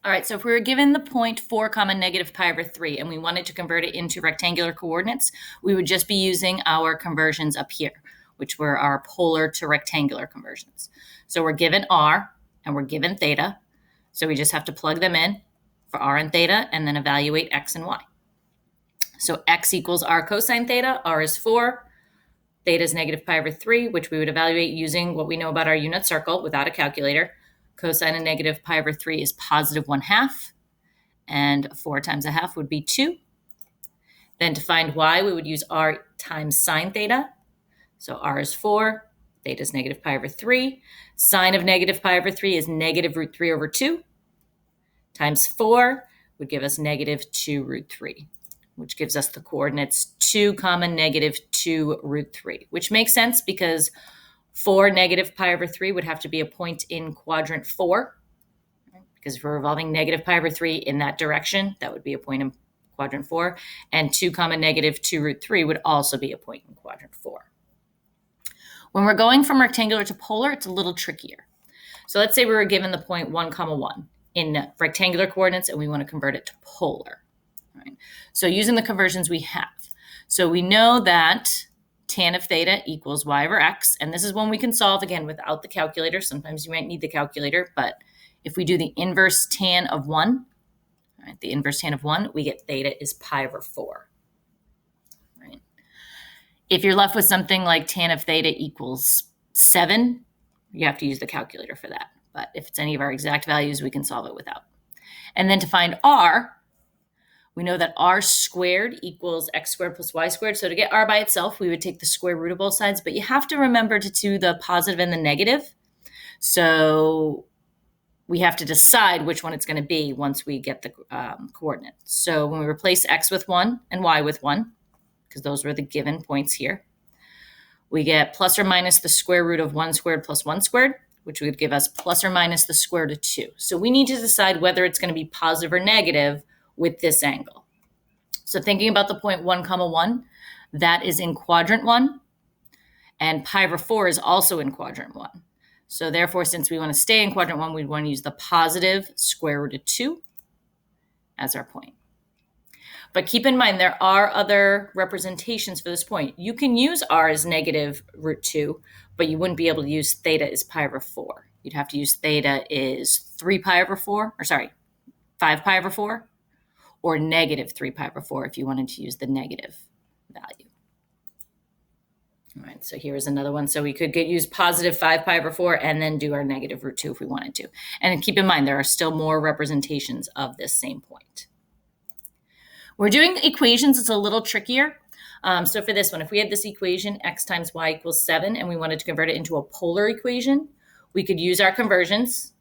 All right, so if we were given the point 4 comma negative pi over 3 and we wanted to convert it into rectangular coordinates, we would just be using our conversions up here, which were our polar to rectangular conversions. So we're given r and we're given theta, so we just have to plug them in for r and theta and then evaluate x and y. So x equals r cosine theta, r is 4, theta is negative pi over 3, which we would evaluate using what we know about our unit circle without a calculator. Cosine of negative pi over 3 is positive 1/2, and 4 times 1/2 would be 2. Then to find y, we would use r times sine theta. So r is 4, theta is negative pi over 3. Sine of negative pi over 3 is negative root 3 over 2, times 4 would give us negative 2 root 3, which gives us the coordinates 2 comma negative 2 root 3, which makes sense because 4 negative pi over 3 would have to be a point in quadrant 4, because if we're revolving negative pi over 3 in that direction, that would be a point in quadrant 4. And 2 comma negative 2 root 3 would also be a point in quadrant 4. When we're going from rectangular to polar, it's a little trickier. So let's say we were given the point 1 comma 1 in rectangular coordinates and we want to convert it to polar. Right? So using the conversions we have. So we know that tan of theta equals y over x. And this is one we can solve, again, without the calculator. Sometimes you might need the calculator. But if we do the inverse tan of 1, right, the inverse tan of 1, we get theta is pi over 4. Right? If you're left with something like tan of theta equals 7, you have to use the calculator for that. But if it's any of our exact values, we can solve it without. And then to find r, we know that r squared equals x squared plus y squared. So to get r by itself, we would take the square root of both sides. But you have to remember to do the positive and the negative. So we have to decide which one it's going to be once we get the coordinates. So when we replace x with 1 and y with 1, because those were the given points here, we get plus or minus the square root of 1 squared plus 1 squared, which would give us plus or minus the square root of 2. So we need to decide whether it's going to be positive or negative with this angle. So thinking about the point 1 comma 1, that is in quadrant 1, and pi over 4 is also in quadrant 1. So therefore, since we want to stay in quadrant 1, we want to use the positive square root of 2 as our point. But keep in mind, there are other representations for this point. You can use r as negative root 2, but you wouldn't be able to use theta as pi over 4. You'd have to use theta is 3 pi over 4, or sorry, 5 pi over 4, or negative 3 pi over 4 if you wanted to use the negative value. All right, so here's another one. So we could use positive 5 pi over 4 and then do our negative root 2 if we wanted to. And keep in mind, there are still more representations of this same point. We're doing equations. It's a little trickier. So for this one, if we had this equation, x times y equals 7, and we wanted to convert it into a polar equation, we could use our conversions.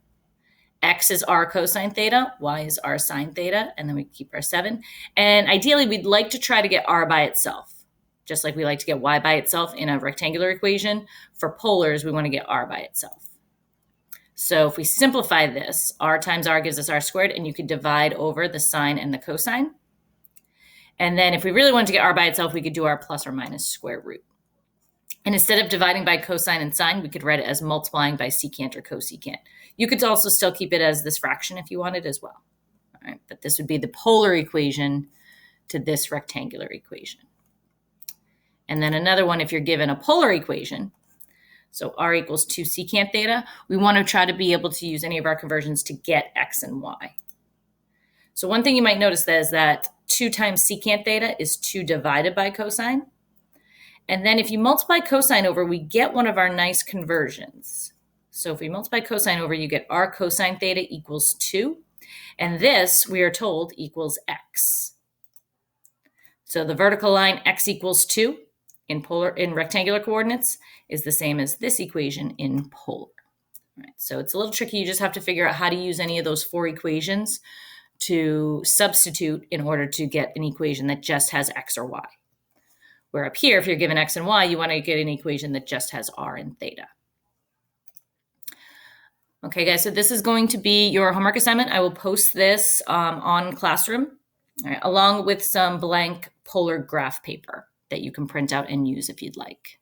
X is r cosine theta, y is r sine theta, and then we keep our 7. And ideally, we'd like to try to get r by itself, just like we like to get y by itself in a rectangular equation. For polars, we want to get r by itself. So if we simplify this, r times r gives us r squared, and you could divide over the sine and the cosine. And then if we really wanted to get r by itself, we could do our plus or minus square root. And instead of dividing by cosine and sine, we could write it as multiplying by secant or cosecant. You could also still keep it as this fraction if you wanted as well. All right, but this would be the polar equation to this rectangular equation. And then another one, if you're given a polar equation, so r equals 2 secant theta, we want to try to be able to use any of our conversions to get x and y. So one thing you might notice is that 2 times secant theta is 2 divided by cosine. And then if you multiply cosine over, we get one of our nice conversions. So if we multiply cosine over, you get r cosine theta equals 2. And this, we are told, equals x. So the vertical line x equals 2 in rectangular coordinates is the same as this equation in polar. All right, so it's a little tricky. You just have to figure out how to use any of those 4 equations to substitute in order to get an equation that just has x or y. Where up here, if you're given x and y, you want to get an equation that just has r and theta. Okay, guys, so this is going to be your homework assignment. I will post this on Classroom, all right, along with some blank polar graph paper that you can print out and use if you'd like.